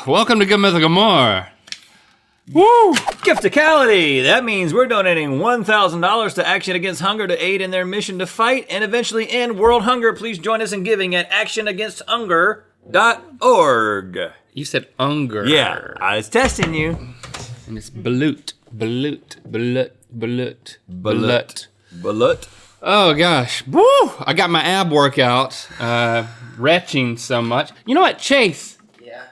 Welcome to Good Mythical More. Woo! Gifticality! That means we're donating $1,000 to Action Against Hunger to aid in their mission to fight and eventually end world hunger. Please join us in giving at actionagainsthunger.org. You said Unger. Yeah, I was testing you. And it's balut. Oh gosh. Woo! I got my ab workout. Retching so much. You know what, Chase? Yeah.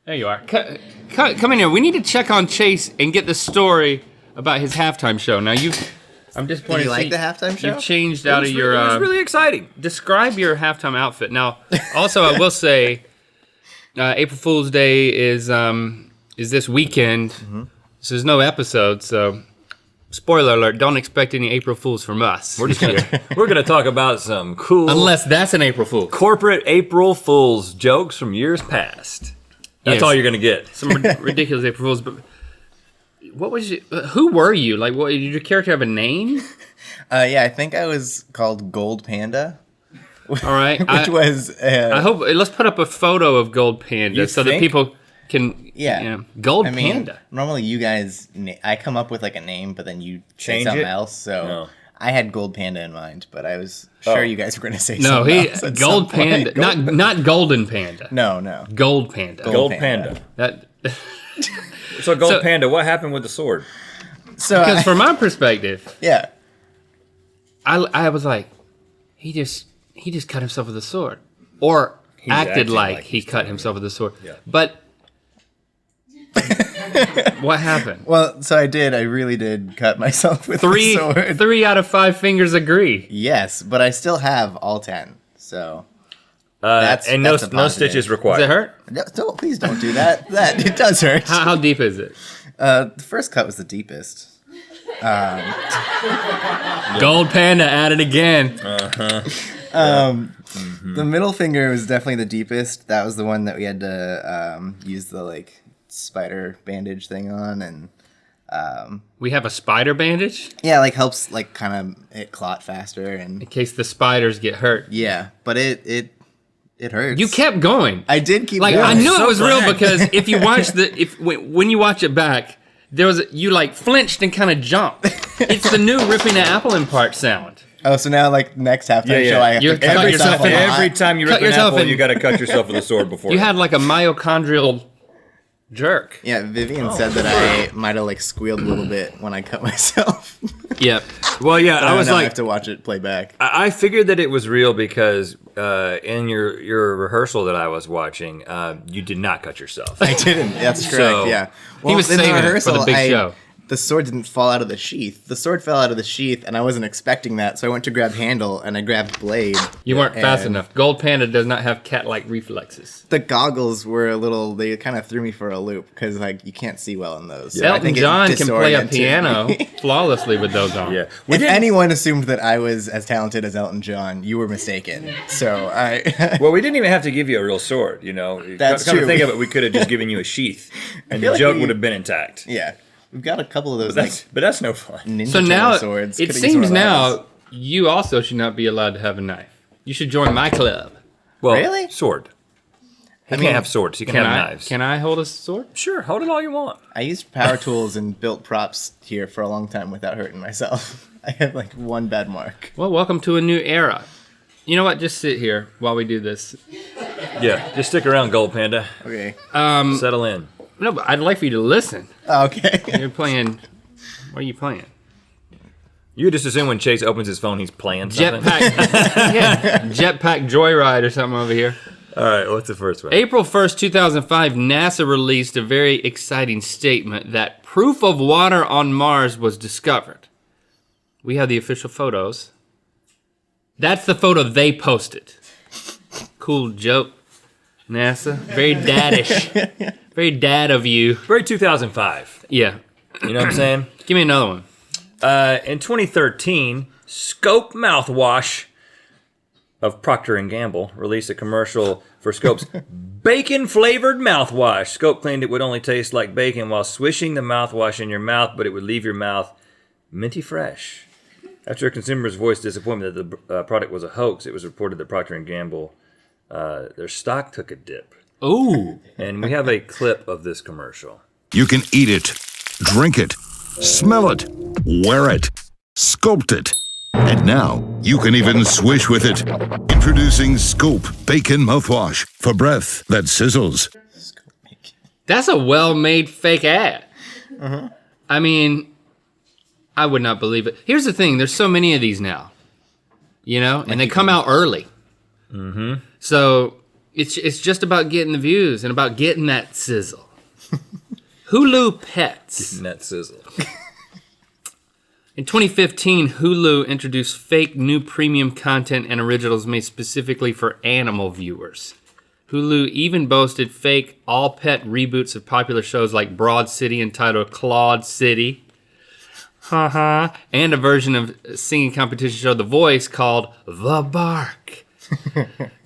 There you are. Come in here. We need to check on Chase and get the story about his halftime show. Now I'm disappointed. Do you like the halftime show? You've changed out of your. It was really exciting. Describe your halftime outfit. Now, also I will say, April Fool's Day is this weekend. Mm-hmm. So there's no episode. So, spoiler alert: don't expect any April Fools from us. We're gonna talk about some cool, unless that's an April Fool. Corporate April Fools jokes from years past. That's all you're gonna get. Some ridiculous April Fools. But what was you? Who were you? Like, what did your character have a name? Yeah, I think I was called Gold Panda. All right, I hope let's put up a photo of Gold Panda so that people can. Yeah, you know, Gold Panda. Normally, you guys, I come up with like a name, but then you change something else. So I had Gold Panda in mind, but I was sure you guys were going to say something else. Gold Panda, not Golden Panda. No. Gold Panda. Gold Panda. So Gold Panda, what happened with the sword? So because from my perspective, yeah, I was like, he just cut himself with a sword, or acted like he cut himself with a sword. Yeah. But what happened? Well, so I really did cut myself with the sword. 3 out of 5 fingers agree. Yes, but I still have all 10. So that's no stitches required. Does it hurt? No, please don't do that. It does hurt. How deep is it? The first cut was the deepest. Gold Panda at it again. The middle finger was definitely the deepest. That was the one that we had to use the spider bandage thing on, and we have a spider bandage. Yeah, helps kind of it clot faster, and in case the spiders get hurt. Yeah, but it hurts. You kept going. I did keep going. I knew it was real because if you watch when you watch it back, you flinched and kind of jumped. It's the new ripping an apple in part sound. Oh, so now next halftime show I have to cut yourself in. Every time you rip an apple, you got to cut yourself with a sword before. You had a myochondrial jerk. Yeah, Vivian said that I might have squealed a little bit when I cut myself. Yep. Well, yeah, I was I have to watch it play back. I figured that it was real because in your rehearsal that I was watching, you did not cut yourself. I didn't. That's correct. Yeah. Well, he was saving it for the big show. The sword didn't fall out of the sheath. The sword fell out of the sheath, and I wasn't expecting that, so I went to grab handle, and I grabbed blade. You weren't fast enough. Gold Panda does not have cat-like reflexes. The goggles were they kind of threw me for a loop, because, you can't see well in those. So Elton John can play a piano flawlessly with those on. Yeah. If anyone assumed that I was as talented as Elton John, you were mistaken. So Well, we didn't even have to give you a real sword, That's true. Come to think of it, we could have just given you a sheath, and the joke would have been intact. Yeah. We've got a couple of those, but that's no fun. Ninja swords. It seems now you also should not be allowed to have a knife. You should join my club. Well, really? Sword. You can't have swords. You can have knives. Can I hold a sword? Sure, hold it all you want. I used power tools and built props here for a long time without hurting myself. I have one bad mark. Well, welcome to a new era. You know what? Just sit here while we do this. Yeah, just stick around, Gold Panda. Okay. Settle in. No, but I'd like for you to listen. Okay. You're playing. What are you playing? You just assume when Chase opens his phone, he's playing something. Jetpack Joyride or something over here. All right, what's the first one? April 1st, 2005, NASA released a very exciting statement that proof of water on Mars was discovered. We have the official photos. That's the photo they posted. Cool joke, NASA. Very daddish. Very dad of you. Very 2005. Yeah. You know what I'm saying? Give me another one. In 2013, Scope mouthwash of Procter & Gamble released a commercial for Scope's bacon-flavored mouthwash. Scope claimed it would only taste like bacon while swishing the mouthwash in your mouth, but it would leave your mouth minty fresh. After consumers voiced disappointment that the product was a hoax, it was reported that Procter & Gamble, their stock took a dip. Ooh. And we have a clip of this commercial. You can eat it, drink it, smell it, wear it, sculpt it. And now, you can even swish with it. Introducing Scope Bacon Mouthwash for breath that sizzles. That's a well-made fake ad. I mean, I would not believe it. Here's the thing. There's so many of these now. You know? And they come out early. So it's just about getting the views and about getting that sizzle. Hulu Pets. Getting that sizzle. In 2015, Hulu introduced fake new premium content and originals made specifically for animal viewers. Hulu even boasted fake all-pet reboots of popular shows like Broad City entitled Claude City. And a version of a singing competition show The Voice called The Bark.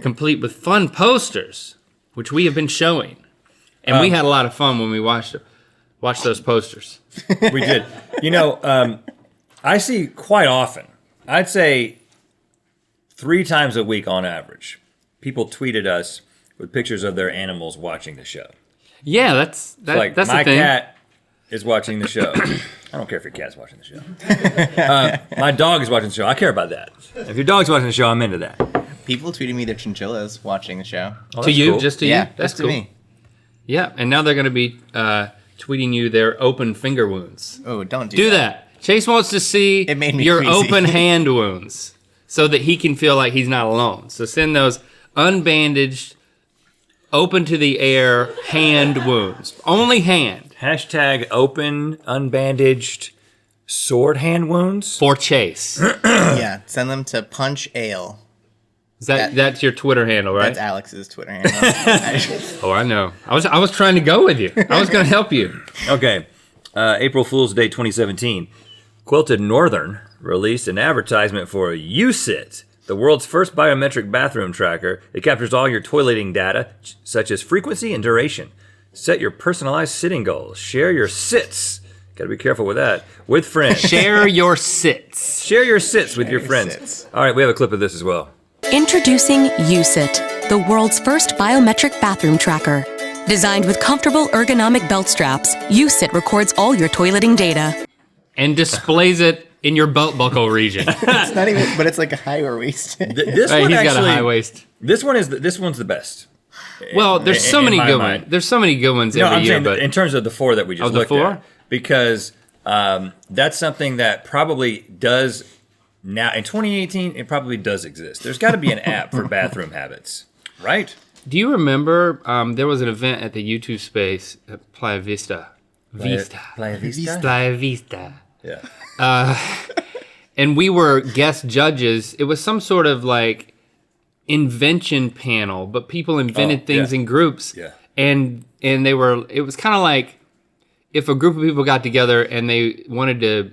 Complete with fun posters, which we have been showing. And we had a lot of fun when we watched those posters. We did. You know, I see quite often, I'd say 3 times a week on average, people tweeted us with pictures of their animals watching the show. Yeah, that's Like, that's my the thing. cat is watching the show. I don't care if your cat's watching the show. My dog is watching the show. I care about that. If your dog's watching the show, I'm into that. People tweeting me their chinchillas watching the show. Oh, To that's you, cool. just to Yeah, you. That's just cool. to me. Yeah, and now they're going to be tweeting you their open finger wounds. Oh, don't Do that. Chase wants to see It made me your queasy. open hand wounds so that he can feel like he's not alone. So send those unbandaged, open to the air hand wounds. Only hand. Hashtag open, unbandaged, sword hand wounds. For Chase. Yeah, send them to Punch Ale. That's your Twitter handle, right? That's Alex's Twitter handle. Oh, I know. I was trying to go with you. I was going to help you. Okay. April Fool's Day 2017. Quilted Northern released an advertisement for USIT, the world's first biometric bathroom tracker. It captures all your toileting data, such as frequency and duration. Set your personalized sitting goals. Share your sits. Got to be careful with that. With friends. Share your sits. Share your sits with your your friends. sits. All right, we have a clip of this as well. Introducing USIT, the world's first biometric bathroom tracker. Designed with comfortable ergonomic belt straps, USIT records all your toileting data. And displays it in your belt buckle region. It's not even, but it's like a higher waist. This Right, one he's actually, got a high waist. This one's the best. Well, there's so in many my good mind. ones. There's so many good ones No, every I'm year, saying but in terms of the 4 that we just the looked 4? at, because that's something that probably does now in 2018. It probably does exist. There's got to be an app for bathroom habits, right? do you remember there was an event at the YouTube space at Playa Vista? Playa Vista? Playa Vista. Yeah. And we were guest judges. It was some sort of like invention panel, but people invented things yeah. in groups. Yeah. And it was kind of like if a group of people got together and they wanted to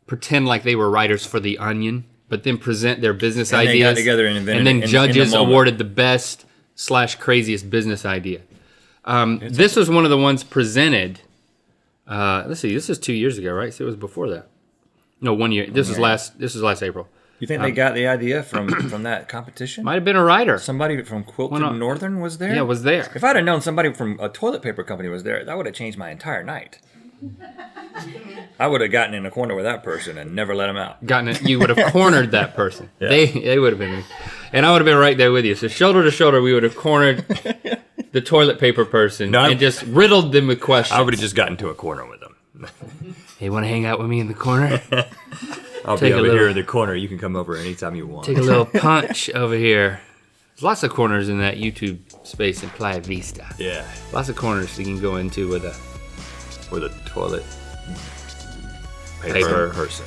pretend like they were writers for The Onion, but then present their business And they ideas. got together and invented and then it in the judges moment. awarded the best / craziest business idea. This was one of the ones presented. Let's see, this is 2 years ago, right? So it was before that. No, 1 year. This was last April. You think they got the idea from that competition? Might have been a writer. Somebody from Quilted not? Northern was there? Yeah, was there. If I'd have known somebody from a toilet paper company was there, that would have changed my entire night. I would have gotten in a corner with that person and never let him out. You would have cornered that person. Yeah. They would have been, and I would have been right there with you. So shoulder to shoulder, we would have cornered the toilet paper person No, and just riddled them with questions. I would have just gotten into a corner with them. Hey, want to hang out with me in the corner? I'll Take be a over little- here in the corner. You can come over anytime you want. Take a little punch over here. There's lots of corners in that YouTube space in Playa Vista. Yeah, Lots of corners you can go into with a with a toilet paper person.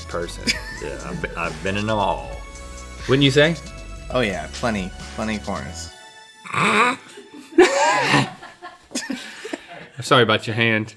Yeah, I've been in them all. Wouldn't you say? Oh yeah, plenty corners. I'm sorry about your hand.